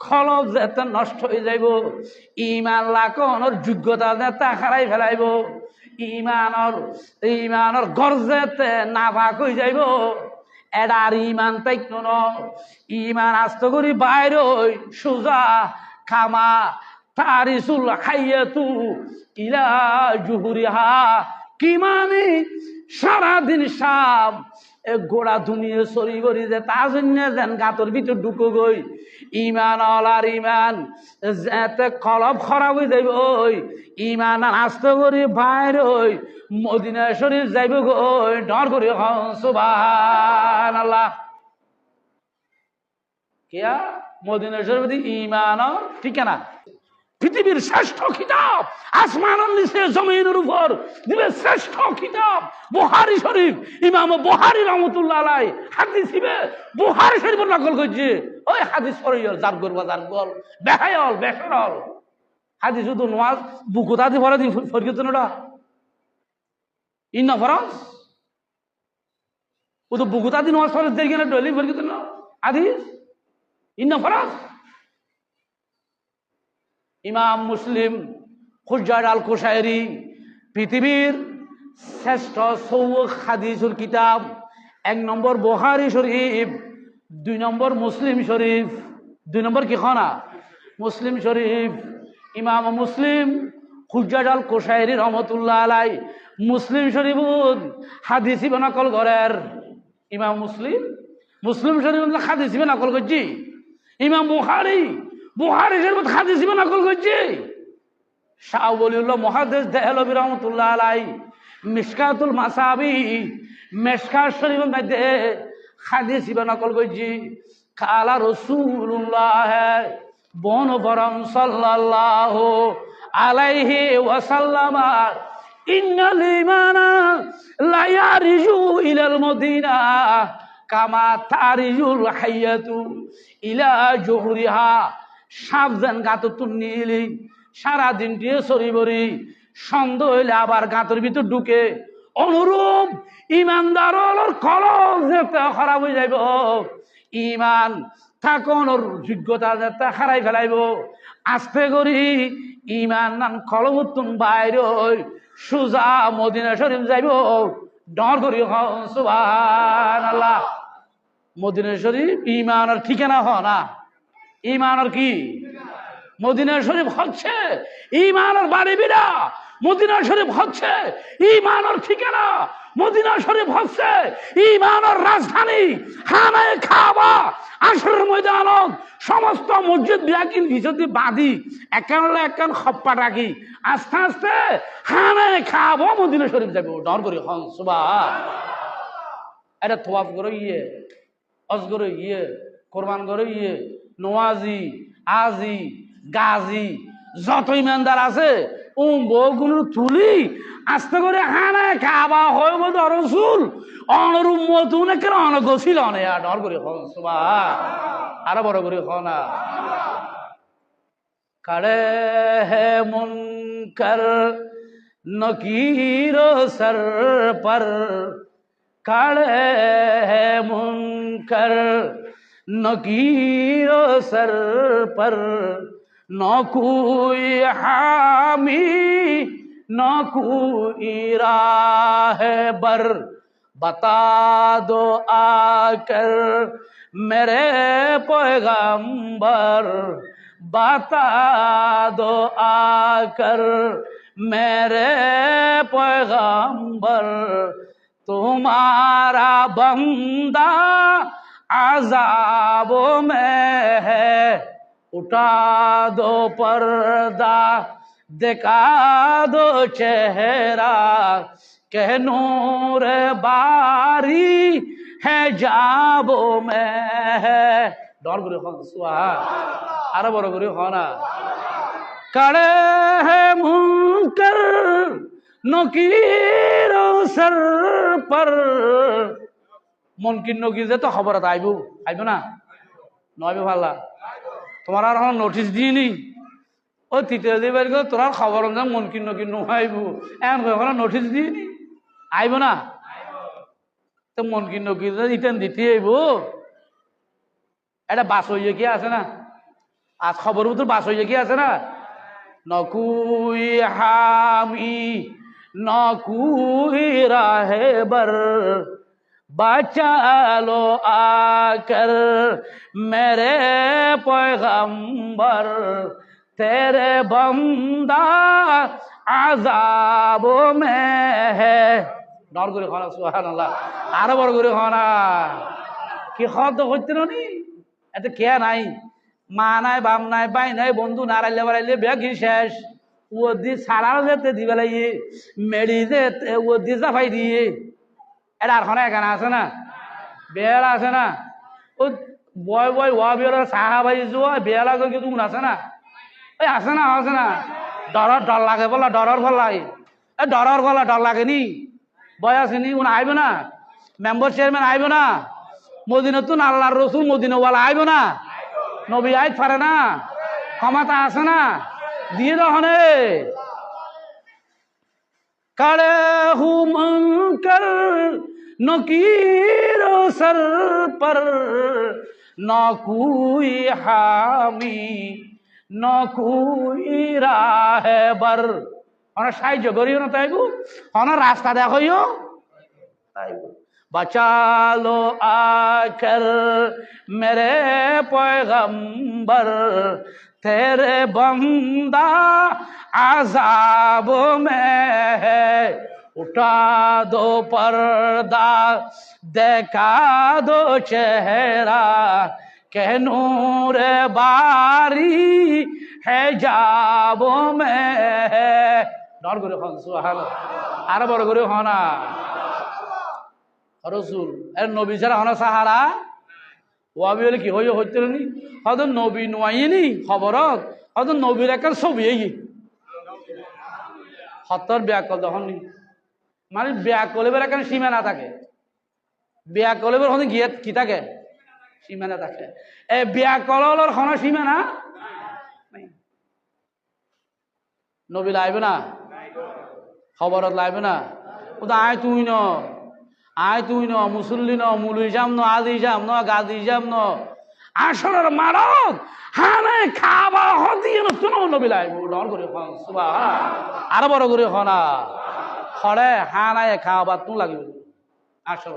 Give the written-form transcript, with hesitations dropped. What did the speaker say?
খলব যেতে নষ্ট হয়ে যাইব, ইমান লাখনের যোগ্যতা যেতে হারাই ফেলাইব, ইমানের গর্জেতে নাফাক হয়ে যাইব। এডার ইমান তাই কোন ইমান আস্ত করি বাইরে সোজা খামা তারিসুল খাইয়াতু ইলা জুহুরিহা, কি মানে সারাদিন সাপ গোড়া ধুনিয়ে সরি করি যে তা জন্য যেন গাতর ভিতর ঢুকো গই। ইমান অলার ইমান যেতে কলব খারাপ হয়ে যাইব, ওই ইমান আস্ত করি বাইরে ওই মদিনা শরীফ যাইব গই। ডর করি সুবহানাল্লাহ। কিয়া মদিনা শরীফ ইমানর ঠিকানা, পৃথিবীর শ্রেষ্ঠ কিতাব, আসমানের নিচে জমিনের উপর দিবে শ্রেষ্ঠ কিতাব বুখারী শরীফ। ইমাম বুখারী রহমাতুল্লাহ আলাইহি হাদিস দিবে বুখারী শরীফ নকল করছে। ওই হাদিস পড়িও জারগর বাজার গল বেহায়ল বেসরল হাদিস শুধু নওয়াজ বুকুতা দি পড়া দি ফরগত নডা ইন্না ফরজ ও তো বুকুতা দি নওয়াজ পড়ে দেখি না ডলি ফরগত না হাদিস ইন্না ফরজ। ইমাম মুসলিম হুজ্জাত আল কুশাইরি পৃথিবীর শ্রেষ্ঠ সৌখ হাদিসুর কিতাব। 1 নম্বর বুখারী শরীফ, 2 নম্বর মুসলিম শরীফ। 2 নম্বর কি খানা মুসলিম শরীফ। ইমাম মুসলিম হুজ্জাত আল কুশাইরি রহমাতুল্লাহ আলাইহি মুসলিম শরীফ হাদিস নকল করেন। ইমাম মুসলিম শরীফ হাদিস নকল করছি। ইমাম বুখারী শরীফ হাদিস নকল করছে। শাহ ওলিউল্লাহ মুহাদ্দিস দেহলভী রহমাতুল্লাহ আলাইহি মিশকাতুল মাসাবি মিশকাত শরীফের মধ্যে হাদিস নকল করছে। কালা রাসূলুল্লাহ বন বরম সাল্লাল্লাহু আলাইহি ওয়াসাল্লাম ইন্নাল ঈমানা লা ইয়ারজু ইলাল মদিনা কামা তারিজুল হাইয়াতু ইলা জুহুরিহা। সাবধান গাতর তুন নিলি সারাদিন দিয়ে সরি বরি, সন্দেহ হইলে আবার গাতর ভিতর ঢুকে। অনুরূপ ইমানদারের কলব যেতে খারাপ হয়ে যাইব, ইমান থাকনোর যোগ্যতা যেতে হারাই ফেলাইব। আস্তে করি ইমান নান কলবতুন বাইরে সোজা মদিনা শরীফ যাইব। ডর করি সুবহানাল্লাহ। মদিনা শরীফ ইমানের ঠিকানা হ না, ইমানের কি মদিনা শরীফ হচ্ছে ইমানের বাড়ি বিড়া। মদিনা শরীফ হচ্ছে ইমানের ঠিকানা। মদিনা শরীফ হচ্ছে ইমানের রাজধানী। হানায়ে কাবা আসরের ময়দানত সমস্ত মসজিদ বিয়াকিন ভিতরে বাঁধি একানলে একান খপ্পা রাখি আস্তে আস্তে হানায়ে কাবা মদিনা শরীফ যাবে। ডর করি হন সুবহান। এটা তওয়াফ করে হজ করে কোরবান করে নওয়াজি আজি গাজী যত ইমানদার আছে বউগুলো তুলি আস্তে করে হানায়ে কাবা হয় বলে রসুল অনুরূপ মতুন কেন অনগছিল অনে ডর করি হন সুবহান। আরো বড় করে হনা কাড়ে হে মুনকার নকির সর পর, কাড়ে হে মুনকার নকির সর পর, न कोई हामी न कोई राह बर, बता दो आकर मेरे पैगंबर, बता दो आकर मेरे पैगंबर, तुम्हारा बंदा अज़ाबों में है, उठा दो पर्दा दिखा दो चेहरा, कह नूर बारी है जाबो में है। डर করে খন সুবহান। আরো বড় করে হনা কাড়ে হে মুনকার নকির সর পর, মুনকির নকির যে তো খবর আইব না নইবে ভাল্লা তোমার আর এখন নোটিশ দিইনি। ও তৃতীয় দিবার তোর খবর মুনকির নকির নাইব এখন নোটিশ দিইনি আইব না। তো মুনকির নকির ইটেন দিতে আইব। এটা বাস হইয়ে কি আছে না আজ খবর তো বাস হয়ে কি আছে না নকুই হামি নকুই রাহেবার बचा लो आकर मेरे पैगंबर तेरे बंदा आजाबों में है নর করে খানা সুবহানাল্লাহ আরো বড় করে খানা কি শব্দ হচ্ছে না নি এত কে নাই মা নাই বাপ নাই ভাই নাই বন্ধু নারাইলে বাড়াইলে ব্যাগি শেষ ও দি সারাও যেতে দিবে লাগে মেডি যেতে ও দি জাফাই দিয়ে এটা আর খানা এখানে আছে না বেলা আছে না ও বয় বয় ওয়া বেলা সাহা ভাই যোয়া বেলা করে কিন্তু আছে না ওই আছে না ডর লাগে বলা ডরার ফল লাগে ডরার ফলা ডর লাগে নি বয় আছে নি উনি আইব না মেম্বার চেয়ারম্যান আইব না মদিনাতুন আল্লাহর রসুল মদিনাওয়ালা আইব না নবী আইত পারে না ক্ষমতা আছে না দিয়ে দহনে কারে হুম কর নকির সর পর না কুই হামি না কুই রাহেবার অনেক সাহায্য করিও না তাইবো অনেক রাস্তা দেখো তাইবো बचा लो आकर मेरे पैगंबर तेरे बंदा आजाबों में है उठा दो पर्दा देखा दो चेहरा के नूर बारी है जाबों में है डर करे खान सुबहानाल्लाह आरो बड़ करे खाना রসুল এর নবী ছাড়া হনা সাহারা ওয়াবি হলে কি হইয়া হইতে নি হয়তো নবী নোয়াইনি খবরত হয়তো নবীর একটা ছবি এই হতর ব্যাকল তখন নি মানে ব্যাকলের একটা সীমা না থাকে ব্যাকলের হয়তো গিয়ে কি থাকে সীমা না থাকে এই ব্যাকলের হনা সীমা না নবী লাইবে না খবরত লাইবে না ও তো আয় তুই ন আয় তুই ন মুসল্লি ন মুলুই যাম ন আদি যাম ন গাদি যাম ন আসলের মারক হানে খাবা হদিয়ে ন তুনো নবী লাইব ডর করে খান সুবহান আরো বড় করে খানা খড়ে হানায় খাবা তু লাগিব আসল